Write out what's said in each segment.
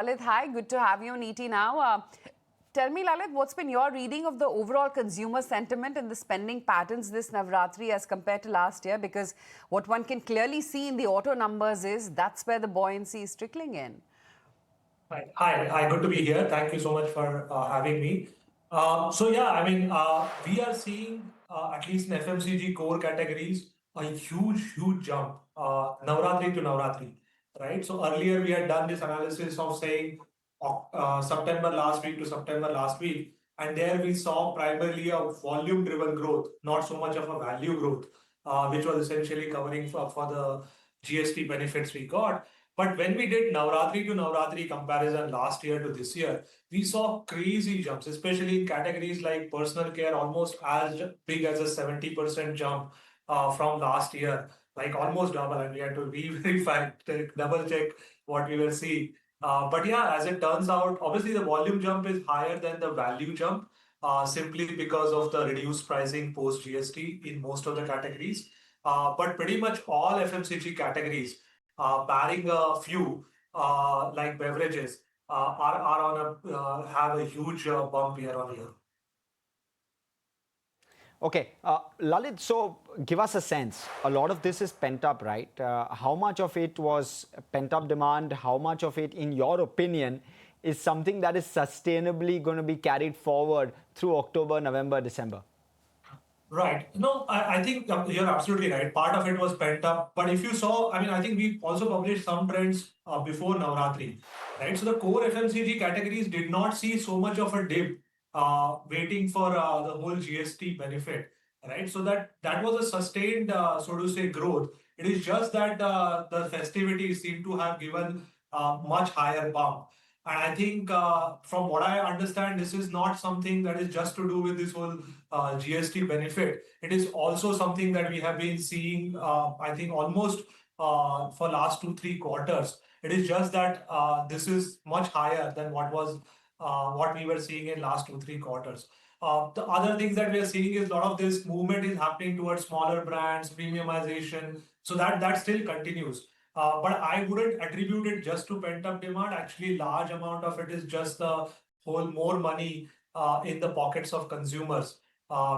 Lalit, hi, good to have you on ET now. Tell me, Lalit, what's been your reading of the overall consumer sentiment and the spending patterns this Navratri as compared to last year? Because what one can clearly see in the auto numbers is that's where the buoyancy is trickling in. Hi, good to be here. Thank you so much for having me. We are seeing at least in FMCG core categories a huge jump, Navratri to Navratri, right? So earlier we had done this analysis of saying September last week to September last week, and there we saw primarily a volume-driven growth, not so much of a value growth, which was essentially covering for the GST benefits we got. But when we did Navratri to Navratri comparison last year to this year, we saw crazy jumps, especially in categories like personal care, almost as big as a 70% jump from last year, like almost double. And we had to re-verify, double check what we were seeing. But yeah, as it turns out, obviously the volume jump is higher than the value jump, simply because of the reduced pricing post GST in most of the categories. But pretty much all FMCG categories, barring a few like beverages, are on a have a huge bump year on year. Okay, Lalit, so give us a sense. A lot of this is pent up, right? How much of it was pent up demand? How much of it, in your opinion, is something that is sustainably going to be carried forward through October, November, December? Right. No, I think you're absolutely right. Part of it was pent up. But if you saw, I think we also published some trends before Navratri, right? So the core FMCG categories did not see so much of a dip waiting for the whole GST benefit, right? So that was a sustained, so to say, growth. It is just that the festivities seem to have given much higher bump. And I think from what I understand, this is not something that is just to do with this whole GST benefit. It is also something that we have been seeing, I think, almost for last 2-3 quarters. It is just that this is much higher than what we were seeing in last 2-3 quarters. The other things that we are seeing is a lot of this movement is happening towards smaller brands, premiumization. So that still continues. But I wouldn't attribute it just to pent-up demand. Actually, large amount of it is just the whole more money in the pockets of consumers,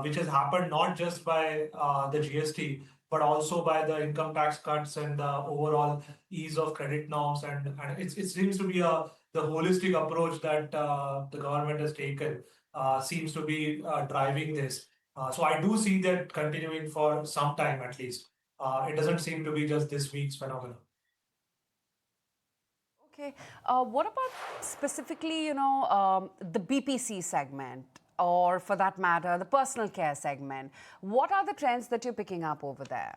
which has happened not just by the GST, but also by the income tax cuts and the overall ease of credit norms. And it seems to be the holistic approach that the government has taken seems to be driving this. So I do see that continuing for some time at least. It doesn't seem to be just this week's phenomenon. Okay. What about specifically, the BPC segment, or for that matter, the personal care segment? What are the trends that you're picking up over there?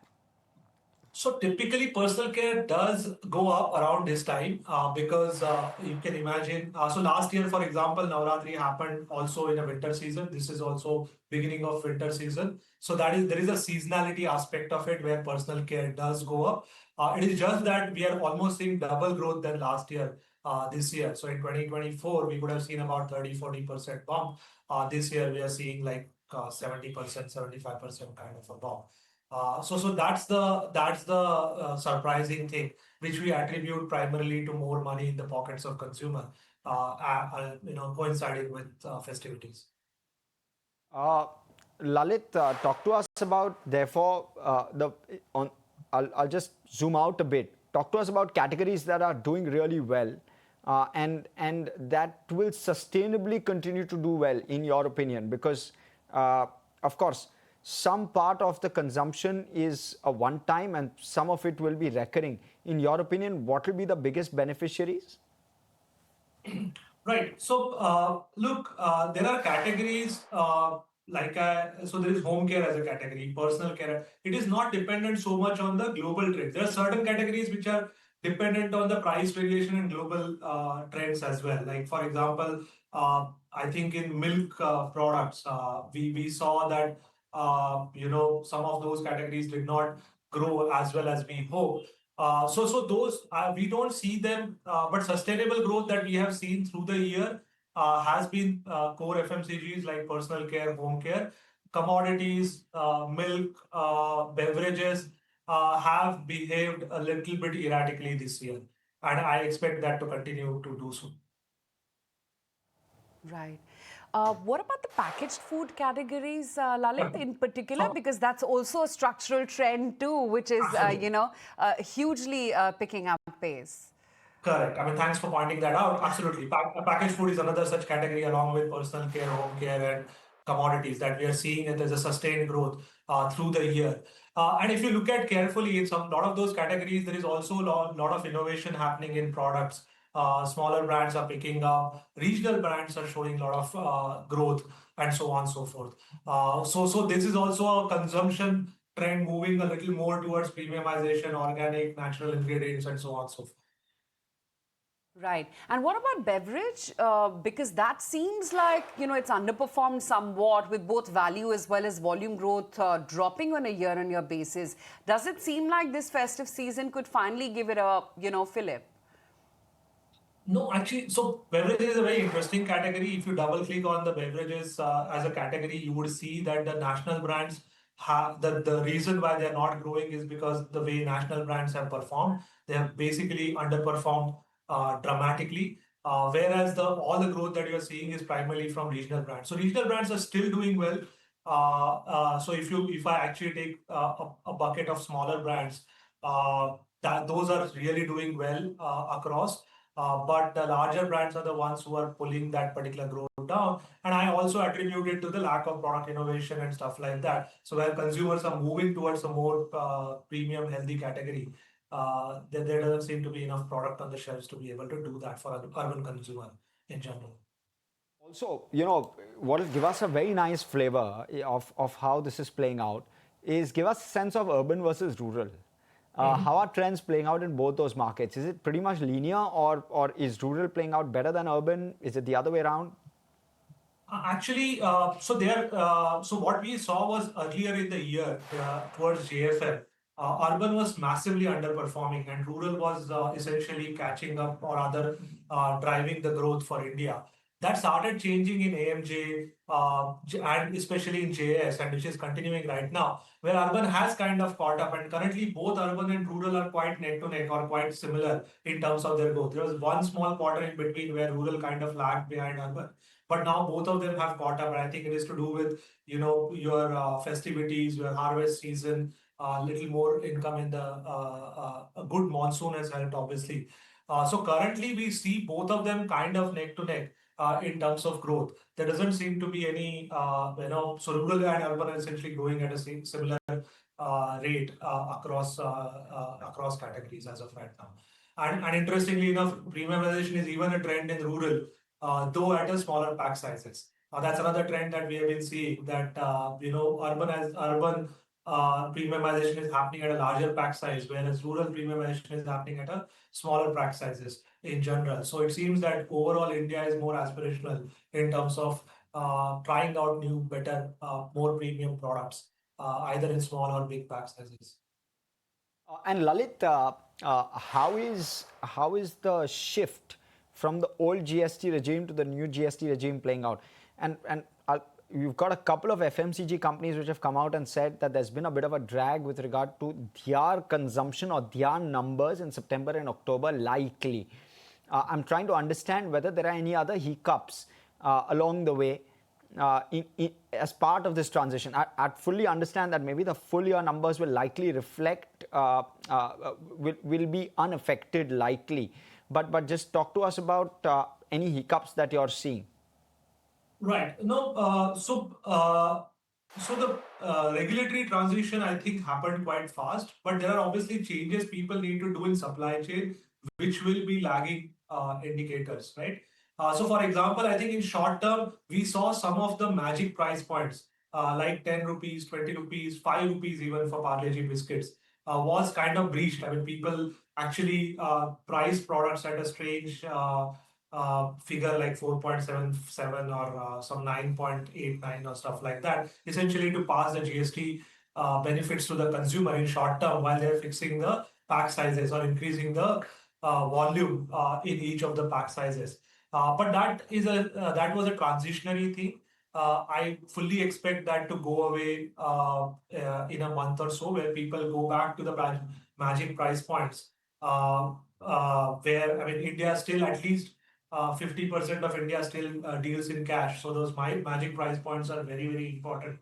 So typically, personal care does go up around this time because you can imagine. So last year, for example, Navratri happened also in a winter season. This is also beginning of winter season. So there is a seasonality aspect of it where personal care does go up. It is just that we are almost seeing double growth than last year. This year. So in 2024, we would have seen about 30-40% bump. This year, we are seeing like 70%, 75% kind of a bump. So that's the surprising thing, which we attribute primarily to more money in the pockets of consumer, coinciding with festivities. Lalit, talk to us about, therefore, I'll just zoom out a bit. Talk to us about categories that are doing really well and that will sustainably continue to do well, in your opinion, because, of course, some part of the consumption is a one-time and some of it will be recurring. In your opinion, what will be the biggest beneficiaries? Right. So, look, there are categories so there is home care as a category, personal care. It is not dependent so much on the global trends. There are certain categories which are dependent on the price variation and global trends as well. Like, for example, I think in milk products, we saw that some of those categories did not grow as well as we hope. So those we don't see them, but sustainable growth that we have seen through the year has been core FMCGs like personal care, home care, commodities, milk, beverages have behaved a little bit erratically this year. and I expect that to continue to do so. Right. What about the packaged food categories, Lalit, Yeah. in particular? So Because that's also a structural trend too, which is, absolutely. hugely picking up pace. Correct. I mean, thanks for pointing that out. Absolutely. Packaged food is another such category along with personal care, home care, and commodities that we are seeing that there's a sustained growth through the year. And if you look at carefully in some lot of those categories, there is also a lot of innovation happening in products. Smaller brands are picking up, regional brands are showing a lot of growth, and so on and so forth. So this is also a consumption trend moving a little more towards premiumization, organic, natural ingredients, and so on and so forth. Right. And what about beverage? Because that seems like, it's underperformed somewhat with both value as well as volume growth dropping on a year-on-year basis. Does it seem like this festive season could finally give it a, fillip? No, actually, so beverages is a very interesting category. If you double click on the beverages as a category, you would see that the national brands have the reason why they're not growing is because the way national brands have performed, they have basically underperformed dramatically. Whereas all the growth that you're seeing is primarily from regional brands. So regional brands are still doing well. So if I actually take a bucket of smaller brands, that those are really doing well across. But the larger brands are the ones who are pulling that particular growth down. And I also attribute it to the lack of product innovation and stuff like that. So where consumers are moving towards a more premium, healthy category, there doesn't seem to be enough product on the shelves to be able to do that for an urban consumer in general. Also, what will give us a very nice flavor of how this is playing out is give us a sense of urban versus rural. How are trends playing out in both those markets? Is it pretty much linear, or is rural playing out better than urban? Is it the other way around? Actually, so what we saw was earlier in the year towards JFM, urban was massively underperforming and rural was essentially catching up or rather driving the growth for India. That started changing in AMJ and especially in JS, and which is continuing right now, where urban has kind of caught up, and currently both urban and rural are quite neck to neck or quite similar in terms of their growth. There was one small quarter in between where rural kind of lagged behind urban, but now both of them have caught up, and I think it is to do with your festivities, your harvest season, little more income in the a good monsoon has helped obviously. So currently we see both of them kind of neck to neck in terms of growth. There doesn't seem to be any so rural and urban are essentially growing at a similar rate across categories as of right now. And interestingly enough, premiumization is even a trend in rural, though at a smaller pack sizes. That's another trend that we have been seeing, that urban premiumization is happening at a larger pack size, whereas rural premiumization is happening at a smaller pack sizes in general. So it seems that overall India is more aspirational in terms of trying out new, better, more premium products, either in small or big pack sizes. And Lalit, how is the shift from the old GST regime to the new GST regime playing out? And you've got a couple of FMCG companies which have come out and said that there's been a bit of a drag with regard to their consumption or their numbers in September and October likely. I'm trying to understand whether there are any other hiccups along the way as part of this transition. I fully understand that maybe the full year numbers will likely reflect, will be unaffected likely. But just talk to us about any hiccups that you're seeing. Right. No, so the regulatory transition, I think, happened quite fast, but there are obviously changes people need to do in supply chain, which will be lagging indicators, right? So, for example, I think in short term, we saw some of the magic price points, like 10 rupees, 20 rupees, 5 rupees, even for Parle G biscuits, was kind of breached. I mean, people actually price products at a strange figure like 4.77 or some 9.89 or stuff like that, essentially to pass the GST benefits to the consumer in short term while they're fixing the pack sizes or increasing the volume in each of the pack sizes. But that was a transitionary thing. I fully expect that to go away in a month or so, where people go back to the magic price points. where I mean India still at least 50% of India still deals in cash. So those magic price points are very, very important,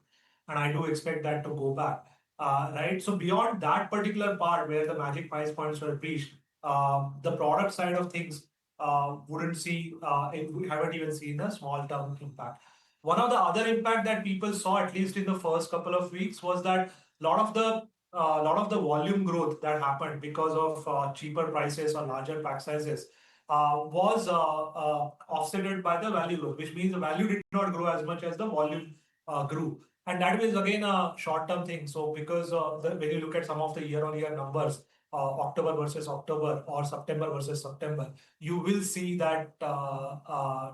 and I do expect that to go back. Right. So beyond that particular part where the magic price points were breached, the product side of things wouldn't see we haven't even seen a small term impact. One of the other impact that people saw, at least in the first couple of weeks, was that lot of the volume growth that happened because of cheaper prices or larger pack sizes was offsetted by the value growth, which means the value did not grow as much as the volume grew. And that is again a short-term thing. So because when you look at some of the year-on-year numbers, October versus October or September versus September, you will see that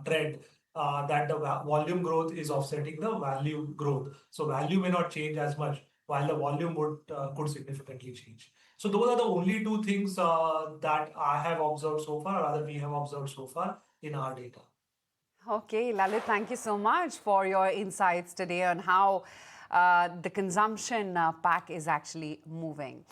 trend that the volume growth is offsetting the value growth. So value may not change as much, while the volume would could significantly change. So those are the only two things that I have observed so far, or rather we have observed so far in our data. Okay, Lalit, thank you so much for your insights today on how the consumption pack is actually moving.